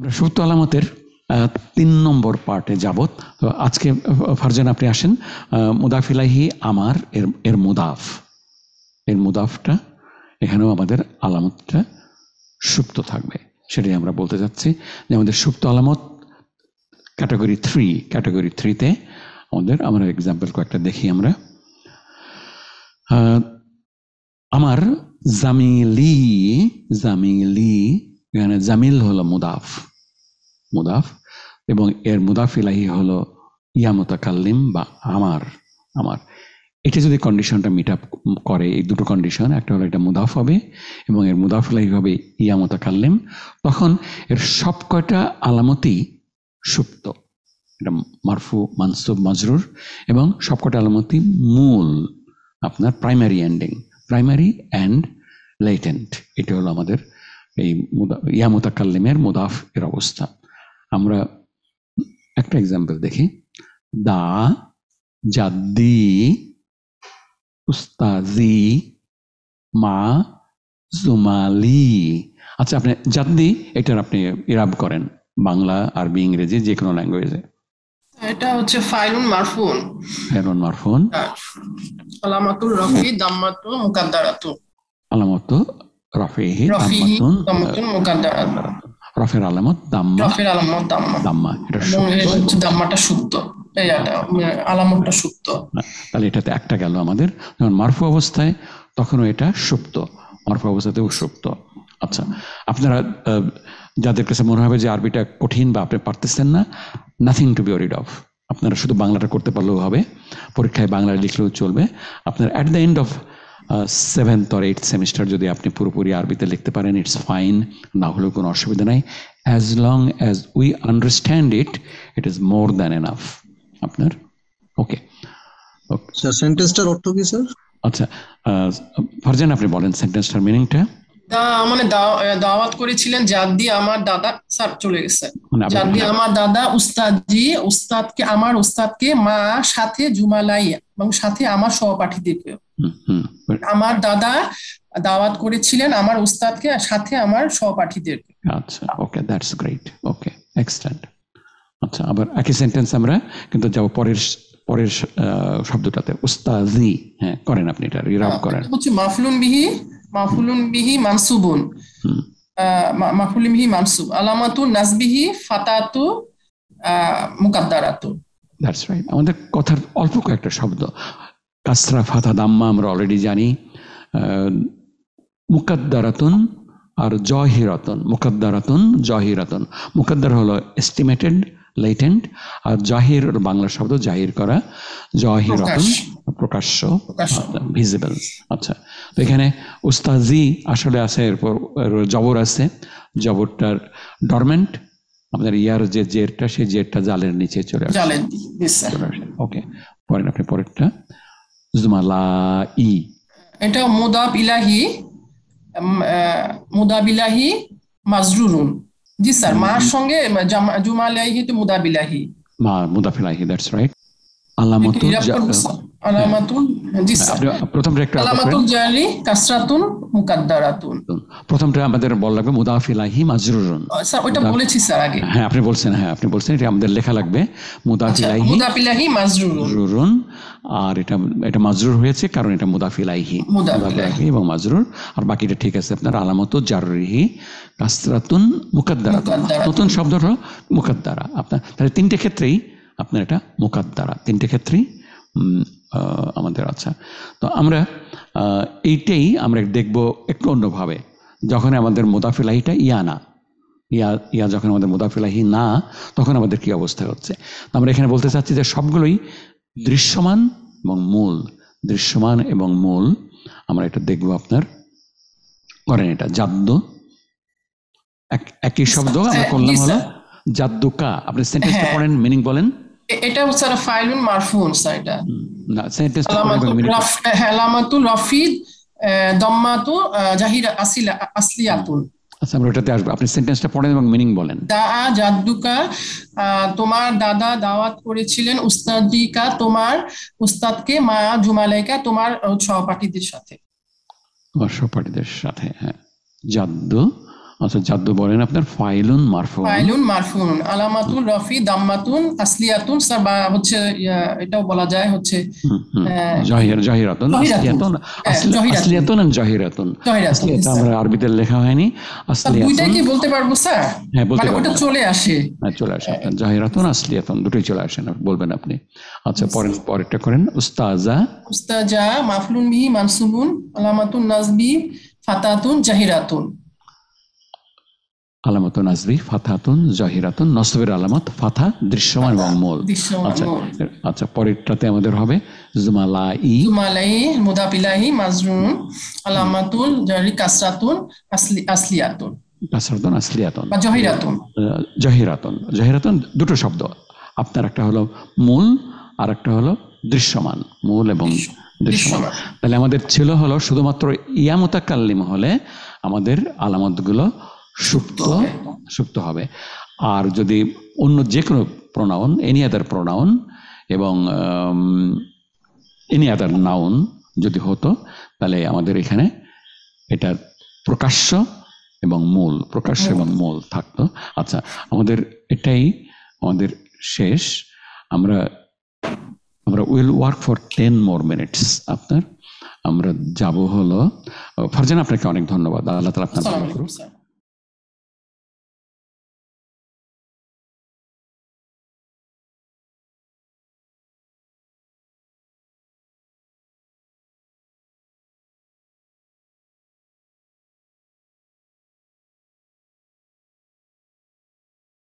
আমরা সুপ্ত আলামতের 3 নম্বর পার্টে যাবত। তো আজকে ফারজান আপনি আসেন। মুদাফ ইলাইহি আমার এর মুদাফটা এখানেও আমাদের আলামতটা সুপ্ত থাকবে, সেটাই আমরা বলতে যাচ্ছি যে আমাদের সুপ্ত আলামত ক্যাটাগরি 3-তে আমরা এক্সাম্পল কয়েকটা দেখি। আমরা আমার জামিলি এখানে জামিল হলো মুদাফ এবং এর মুদাফ ইলাইহি হলো ইয়া মুতাকাল্লিম বা আমার। এটা যদি কন্ডিশনটা মিট আপ করে, এই দুটো কন্ডিশন, একটা হলো এটা মুদাফ হবে এবং এর মুদাফ ইলাইহি হবে ইয়া মুতাকাল্লিম, তখন এর সব কয়টা আলামতই সুপ্ত। এটা মারফু, মানসুব, মাজরুর এবং সবকটা আলামতই মূল, আপনার প্রাইমারি অ্যান্ড লেটেন্ট। এটা হলো আমাদের এই ইয়া মুতাকাল্লিমের মুদাফ এর অবস্থা। আমরা একটা এক্সাম্পল দেখি। দা, জাদ্দি, উস্তাজি, মা, জুমালি। আচ্ছা, আপনি জাদ্দি এটার আপনি ইরাব করেন বাংলা, আরবি, ইংরেজি, যে কোনো ল্যাঙ্গুয়েজে। এটা হচ্ছে ফাইলুন মারফুন। আলামাতুর রাফি দাম্মাতুন মুকাদ্দারাতুন। আলামাতু রাফিহি দাম্মাতুন মুকাদ্দারাতুন। রাফের আলামত দাম্মা। এটা হচ্ছে দাম্মাটা সুপ্ত, আলামতটা সুপ্ত। তাহলে এটাতে একটা গেল আমাদের। যখন মারফু অবস্থায় তখনও এটা সুপ্ত, মারফু অবস্থাতেও সুপ্ত। আচ্ছা, আপনারা যাদের কাছে মনে হবে যে আরবিটা কঠিন বা আপনি পারতেছেন না, nothing to B worried of. আপনারা শুধু বাংলাটা করতে পারলেও হবে, পরীক্ষায় বাংলা লিখলেও চলবে। আপনার at the end of 7th or 8th semester যদি আপনি পুরোপুরি আরবিতে লিখতে পারেন, ইটস ফাইন, না হলেও কোনো অসুবিধা নাই। As long as we understand it is more than enough আপনার। ওকে স্যার, সেন্টেন্সটার অর্থ কি স্যার? আচ্ছা, ফারজান আপনি বলেন সেন্টেন্সটার মিনিংটা। মানে দাওয়াত করেছিলেন জাদ্দি আমার দাদা, স্যার চলে গেছে। জাদ্দি আমার দাদা, উস্তাদকে আমার উস্তাদকে, মা সাথে, জুমালাইয়া এবং সাথে আমার সহপাঠীদেরকে। আমার দাদা দাওয়াত করেছিলেন আমার উস্তাদকে সাথে আমার সহপাঠীদেরকে। আচ্ছা, ওকে, দ্যাটস গ্রেট। Okay, excellent. আচ্ছা, আবার একই সেন্টেন্স আমরা কিন্তু যাব পরের শব্দটাতে, উস্তাজি। হ্যাঁ, করেন আপনি, এটা রিরাব করেন। হচ্ছে মাফলুন বিহি মানসুবুন, মাফলুন বিহি মানসুব, আলামাতু নাসবিহি ফাতাতু মুকাদ্দারাতু। That's right. আমাদের কথার অল্প কয়েকটা শব্দ, কাসরা, ফাতা, দাম্মা আমরা অলরেডি জানি। মুকাদ্দারাতুন আর জহিরাতুন। মুকাদ্দার হলো এস্টিমেটেড, লেটেন্ট, আর জাহির বাংলা শব্দ জাহির করা, জহিরাতুন প্রকাশ্য, ভিজিবল। আচ্ছা, তো এখানে উস্তাজি আসলে আছে, এরপর জবর আছে, জবরটার ডরমেন্ট, আপনার ইয়ার যে জেরটা, সেই জেরটা জালের নিচে চলে আসে। ওকে, পরেন আপনি পরেরটা, জুমালাই। এটা মুদাফ ইলাহি মাজরুরুন। জি স্যার, মার সঙ্গে জুমালাইহি তো মুদাফ ইলাহি, দ্যাটস রাইট। আলামাতুল জি স্যার, প্রথমটা একটা আলামাতুল জারি কাসরাতুন মুকাদ্দারাতুন। প্রথমটা আমাদের বলা লাগবে মুদাফ ইলাইহি মাজরুরুন। স্যার ওটা বলেছি স্যার আগে। হ্যাঁ, আপনি বলছেন এটা আমাদের লেখা লাগবে মুদাফ ইলাইহি মাজরুরুন। আর এটা মাজরুর হয়েছে কারণ এটা মুদাফ ইলাইহি এবং মাজরুর। আর বাকিটা ঠিক আছে আপনার। আলামাতু জাররিহি কাসরাতুন মুকাদ্দারাতুন, নতুন শব্দ হলো মুকাদ্দারা। আপনার তাহলে তিনটে ক্ষেত্রেই আপনার এটা মুকাদ্দারা, তিনটে ক্ষেত্রেই আমাদের। আচ্ছা, তো আমরা এইটাই আমরা দেখব একটু অন্যভাবে। যখন আমাদের মুদাফ ইলাইহিটা ইয়া যখন আমাদের মুদাফ ইলাইহি না, তখন আমাদের কি অবস্থা হচ্ছে। আমরা এখানে বলতে চাচ্ছি যে সবগুলোই দৃশ্যমান এবং মূল। আমরা এটা দেখব আপনার। করেন এটা জাদ্দু, একই শব্দ আমরা করলাম হলো জাদ্দুকা। আপনি সেন্টেন্সটা পড়েন, মিনিং বলেন। এটা স্যার ফাইলুন মারফুন স্যার, এটা না, সেন্টেন্সটা আলামাতুল রাফিদ দাম্মাতু জাহিরা আসলিয়াতুন। আচ্ছা, আমরা ওটাতে আসবো। আপনি সেন্টেন্সটা পড়েন এবং মিনিং বলেন। দাআ জাদ্দুকা, তোমার দাদা দাওয়াত করেছিলেন, উস্তাদিকা তোমার উস্তাদকে, মা জুমালাইকা তোমার সহপাঠীদের সাথে। হ্যাঁ, জাদ্দু আচ্ছা জাদ্দু বলেন আপনার ফাইলুন মারফুন। ফাইলুন মারফুন, আলামাতুল রফি দাম্মাতুন আসলিয়াতুন, স্যার বা হচ্ছে এটাও বলা যায় হচ্ছে জাহিরাতুন আসলিয়াতুন, আসলিয়াতুন এন্ড জাহিরাতুন। আসলিয়াত আমরা আরবিতে লেখা হয়নি, আসলিয়াতুন দুইটাই কি বলতে পারবো স্যার? হ্যাঁ বলতে পারবেন, ওটা চলে আসে। হ্যাঁ চলে আসে, জাহিরাতুন আসলিয়াতুন দুটোই চলে আসে না বলবেন আপনি। আচ্ছা পরেরটা করেন। উস্তাজা, উস্তাজা মাফলুন বিহি মানসুবুন, আলামাতুন নাসবি ফাতাতুন জাহিরাতুন। আলামাতুন নাসবি ফাতাতুন জাহিরাতুন, নসবের আলামত ফাথা দৃশ্যমান এবং মূল। আচ্ছা আচ্ছা পরেরটাতে আমাদের হবে জুমালাই, জুমালাই মুদাফ ইলাইহি মাজরুন, আলামাতুল জারি কাসরাতুন আসলিয়াতুন, কাসরাতুন আসলিয়াতুন বা জাহিরাতুন। জাহিরাতুন, জাহিরাতুন দুটো শব্দ আপনার, একটা হলো মূল আর একটা হলো দৃশ্যমান, মূল এবং দৃশ্যমান। তাহলে আমাদের ছিল হলো শুধুমাত্র ইয়া মুতাকাল্লিম হলে আমাদের আলামতগুলো সুপ্ত হবে। আর যদি অন্য যে কোনো প্রোনাউন, এনি আদার প্রোনাউন এবং এনি আদার নাউন যদি হতো তাহলে আমাদের এখানে এটা প্রকাশ্য এবং মূল, প্রকাশ্য এবং মূল থাকতো। আচ্ছা আমাদের এটাই আমাদের শেষ। আমরা will work for 10 more minutes। আপনার আমরা যাব হলো ফারজানা, আপনাকে অনেক ধন্যবাদ। আল্লাহ তাআলা আপনার ভালো করুন।